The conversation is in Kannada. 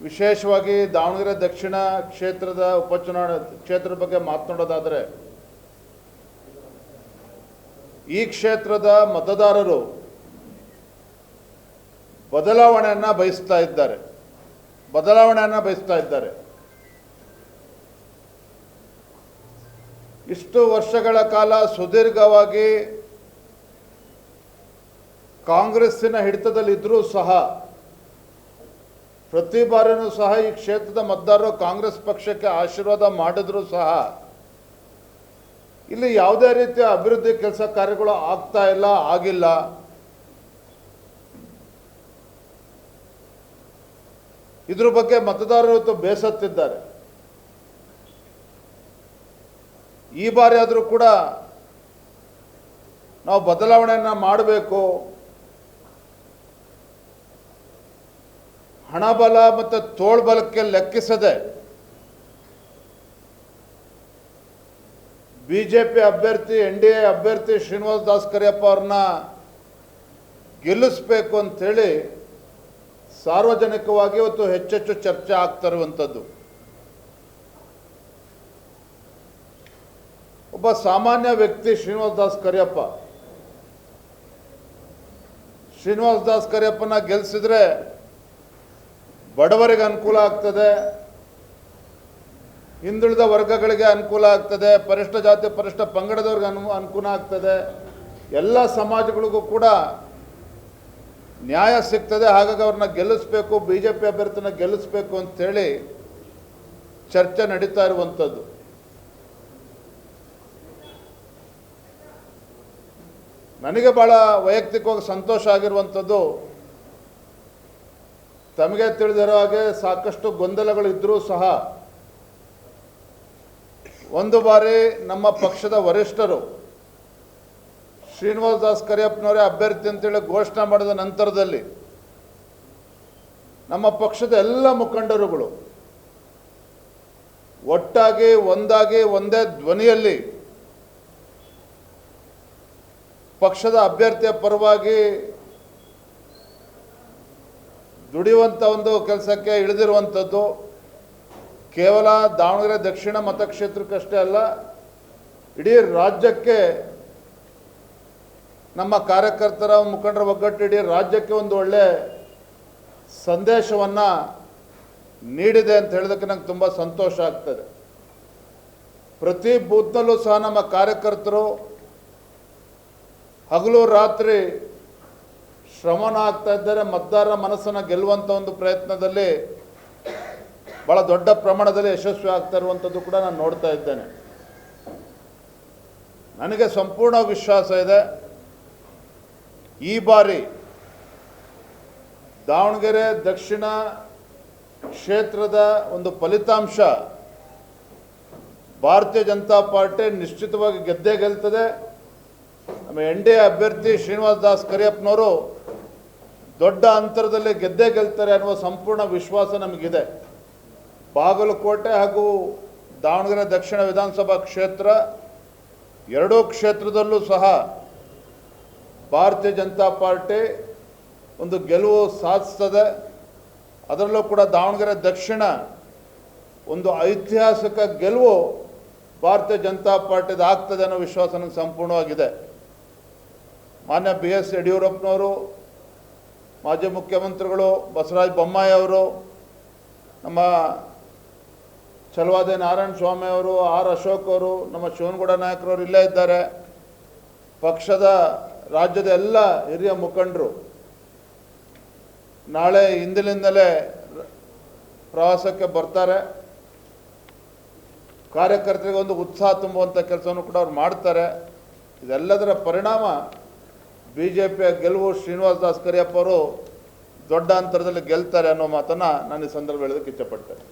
ವಿಶೇಷವಾಗಿ ದಾವಣಗೆರೆ ದಕ್ಷಿಣ ಕ್ಷೇತ್ರದ ಉಪಚುನಾವಣೆ ಕ್ಷೇತ್ರದ ಬಗ್ಗೆ ಮಾತನಾಡೋದಾದರೆ, ಈ ಕ್ಷೇತ್ರದ ಮತದಾರರು ಬದಲಾವಣೆಯನ್ನು ಬಯಸ್ತಾ ಇದ್ದಾರೆ. ಇಷ್ಟು ವರ್ಷಗಳ ಕಾಲ ಸುದೀರ್ಘವಾಗಿ ಕಾಂಗ್ರೆಸ್ಸಿನ ಹಿಡಿತದಲ್ಲಿದ್ದರೂ ಸಹ, ಪ್ರತಿ ಬಾರಿಯೂ ಸಹ ಈ ಕ್ಷೇತ್ರದ ಮತದಾರರು ಕಾಂಗ್ರೆಸ್ ಪಕ್ಷಕ್ಕೆ ಆಶೀರ್ವಾದ ಮಾಡಿದರೂ ಸಹ ಇಲ್ಲಿ ಯಾವುದೇ ರೀತಿಯ ಅಭಿವೃದ್ಧಿ ಕೆಲಸ ಕಾರ್ಯಗಳು ಆಗಿಲ್ಲ. ಇದ್ರ ಬಗ್ಗೆ ಮತದಾರರು ಬೇಸತ್ತಿದ್ದಾರೆ. ಈ ಬಾರಿ ಆದರೂ ಕೂಡ ನಾವು ಬದಲಾವಣೆಯನ್ನು ಮಾಡಬೇಕು, ಹಣಬಲ ಮತ್ತು ತೋಳ್ಬಲಕ್ಕೆ ಲೆಕ್ಕಿಸದೆ ಬಿಜೆಪಿ ಅಭ್ಯರ್ಥಿ NDA ಅಭ್ಯರ್ಥಿ ಶ್ರೀನಿವಾಸ ದಾಸ್ ಕರಿಯಪ್ಪ ಅವ್ರನ್ನ ಗೆಲ್ಲಿಸಬೇಕು ಅಂಥೇಳಿ ಸಾರ್ವಜನಿಕವಾಗಿ ಇವತ್ತು ಹೆಚ್ಚೆಚ್ಚು ಚರ್ಚೆ ಆಗ್ತಾ ಇರುವಂಥದ್ದು. ಒಬ್ಬ ಸಾಮಾನ್ಯ ವ್ಯಕ್ತಿ ಶ್ರೀನಿವಾಸ ದಾಸ್ ಕರಿಯಪ್ಪನ ಗೆಲ್ಲಿಸಿದ್ರೆ ಬಡವರಿಗೆ ಅನುಕೂಲ ಆಗ್ತದೆ, ಹಿಂದುಳಿದ ವರ್ಗಗಳಿಗೆ ಅನುಕೂಲ ಆಗ್ತದೆ, ಪರಿಶಿಷ್ಟ ಜಾತಿ ಪರಿಶಿಷ್ಟ ಪಂಗಡದವ್ರಿಗೆ ಅನುಕೂಲ ಆಗ್ತದೆ, ಎಲ್ಲ ಸಮಾಜಗಳಿಗೂ ಕೂಡ ನ್ಯಾಯ ಸಿಗ್ತದೆ. ಹಾಗಾಗಿ ಅವ್ರನ್ನ ಗೆಲ್ಲಿಸಬೇಕು, BJP ಅಭ್ಯರ್ಥಿನ ಗೆಲ್ಲಿಸಬೇಕು ಅಂಥೇಳಿ ಚರ್ಚೆ ನಡೀತಾ ಇರುವಂಥದ್ದು. ನನಗೆ ಭಾಳ ವೈಯಕ್ತಿಕವಾಗಿ ಸಂತೋಷ ಆಗಿರುವಂಥದ್ದು, ತಮಗೆ ತಿಳಿದಿರೋ ಹಾಗೆ ಸಾಕಷ್ಟು ಗೊಂದಲಗಳಿದ್ದರೂ ಸಹ ಒಂದು ಬಾರಿ ನಮ್ಮ ಪಕ್ಷದ ವರಿಷ್ಠರು ಶ್ರೀನಿವಾಸ ದಾಸ್ ಕರಿಯಪ್ಪನವರೇ ಅಭ್ಯರ್ಥಿ ಅಂತೇಳಿ ಘೋಷಣೆ ಮಾಡಿದ ನಂತರದಲ್ಲಿ ನಮ್ಮ ಪಕ್ಷದ ಎಲ್ಲ ಮುಖಂಡರುಗಳು ಒಟ್ಟಾಗಿ ಒಂದೇ ಧ್ವನಿಯಲ್ಲಿ ಪಕ್ಷದ ಅಭ್ಯರ್ಥಿಯ ಪರವಾಗಿ ದುಡಿಯುವಂಥ ಒಂದು ಕೆಲಸಕ್ಕೆ ಇಳಿದಿರುವಂಥದ್ದು ಕೇವಲ ದಾವಣಗೆರೆ ದಕ್ಷಿಣ ಮತಕ್ಷೇತ್ರಕ್ಕಷ್ಟೇ ಅಲ್ಲ, ಇಡೀ ರಾಜ್ಯಕ್ಕೆ ನಮ್ಮ ಕಾರ್ಯಕರ್ತರ ಮುಖಂಡರ ಒಗ್ಗಟ್ಟು ಇಡೀ ರಾಜ್ಯಕ್ಕೆ ಒಂದು ಒಳ್ಳೆ ಸಂದೇಶವನ್ನು ನೀಡಿದೆ ಅಂತ ಹೇಳೋದಕ್ಕೆ ನಂಗೆ ತುಂಬ ಸಂತೋಷ ಆಗ್ತದೆ. ಪ್ರತಿ ಬೂತ್ನಲ್ಲೂ ಸಹ ನಮ್ಮ ಕಾರ್ಯಕರ್ತರು ಹಗಲು ರಾತ್ರಿ ಶ್ರಮನ ಆಗ್ತಾ ಇದ್ದಾರೆ. ಮತದಾರರ ಮನಸ್ಸನ್ನು ಗೆಲ್ಲುವಂಥ ಒಂದು ಪ್ರಯತ್ನದಲ್ಲಿ ಭಾಳ ದೊಡ್ಡ ಪ್ರಮಾಣದಲ್ಲಿ ಯಶಸ್ವಿ ಆಗ್ತಾ ಇರುವಂಥದ್ದು ಕೂಡ ನಾನು ನೋಡ್ತಾ ಇದ್ದೇನೆ. ನನಗೆ ಸಂಪೂರ್ಣ ವಿಶ್ವಾಸ ಇದೆ, ಈ ಬಾರಿ ದಾವಣಗೆರೆ ದಕ್ಷಿಣ ಕ್ಷೇತ್ರದ ಒಂದು ಫಲಿತಾಂಶ ಭಾರತೀಯ ಜನತಾ ಪಾರ್ಟಿ ನಿಶ್ಚಿತವಾಗಿ ಗೆದ್ದೇ ಗೆಲ್ತದೆ. ನಮ್ಮ NDA ಅಭ್ಯರ್ಥಿ ಶ್ರೀನಿವಾಸ ದಾಸ್ ಕರಿಯಪ್ಪನವರು ದೊಡ್ಡ ಅಂತರದಲ್ಲಿ ಗೆದ್ದೇ ಗೆಲ್ತಾರೆ ಅನ್ನುವ ಸಂಪೂರ್ಣ ವಿಶ್ವಾಸ ನಮಗಿದೆ. ಬಾಗಲಕೋಟೆ ಹಾಗೂ ದಾವಣಗೆರೆ ದಕ್ಷಿಣ ವಿಧಾನಸಭಾ ಕ್ಷೇತ್ರ ಎರಡೂ ಕ್ಷೇತ್ರದಲ್ಲೂ ಸಹ ಭಾರತೀಯ ಜನತಾ ಪಾರ್ಟಿ ಒಂದು ಗೆಲುವು ಸಾಧಿಸ್ತದೆ. ಅದರಲ್ಲೂ ಕೂಡ ದಾವಣಗೆರೆ ದಕ್ಷಿಣ ಒಂದು ಐತಿಹಾಸಿಕ ಗೆಲುವು ಭಾರತೀಯ ಜನತಾ ಪಾರ್ಟಿದು ಆಗ್ತದೆ ಅನ್ನೋ ವಿಶ್ವಾಸ ನನಗೆ ಸಂಪೂರ್ಣವಾಗಿದೆ. ಮಾನ್ಯ BS ಯಡಿಯೂರಪ್ಪನವರು, ಮಾಜಿ ಮುಖ್ಯಮಂತ್ರಿಗಳು ಬಸವರಾಜ ಬೊಮ್ಮಾಯಿ ಅವರು, ನಮ್ಮ ಛಲವಾದಿ ನಾರಾಯಣ ಸ್ವಾಮಿ ಅವರು, R ಅಶೋಕ್ ಅವರು, ನಮ್ಮ ಶಿವನಗೌಡ ನಾಯಕರವರು ಇಲ್ಲೇ ಇದ್ದಾರೆ. ಪಕ್ಷದ ರಾಜ್ಯದ ಎಲ್ಲ ಹಿರಿಯ ಮುಖಂಡರು ನಾಳೆ ಹಿಂದಿನಿಂದಲೇ ಪ್ರವಾಸಕ್ಕೆ ಬರ್ತಾರೆ. ಕಾರ್ಯಕರ್ತರಿಗೆ ಒಂದು ಉತ್ಸಾಹ ತುಂಬುವಂಥ ಕೆಲಸವನ್ನು ಕೂಡ ಅವ್ರು ಮಾಡ್ತಾರೆ. ಇದೆಲ್ಲದರ ಪರಿಣಾಮ BJPಯ ಗೆಲುವು ಶ್ರೀನಿವಾಸ ದಾಸ್ ಕರಿಯಪ್ಪ ಅವರು ದೊಡ್ಡ ಅಂತರದಲ್ಲಿ ಗೆಲ್ತಾರೆ ಅನ್ನೋ ಮಾತನ್ನು ನಾನು ಈ ಸಂದರ್ಭ ಹೇಳೋದಕ್ಕೆ ಇಚ್ಛಪಡ್ತೇನೆ.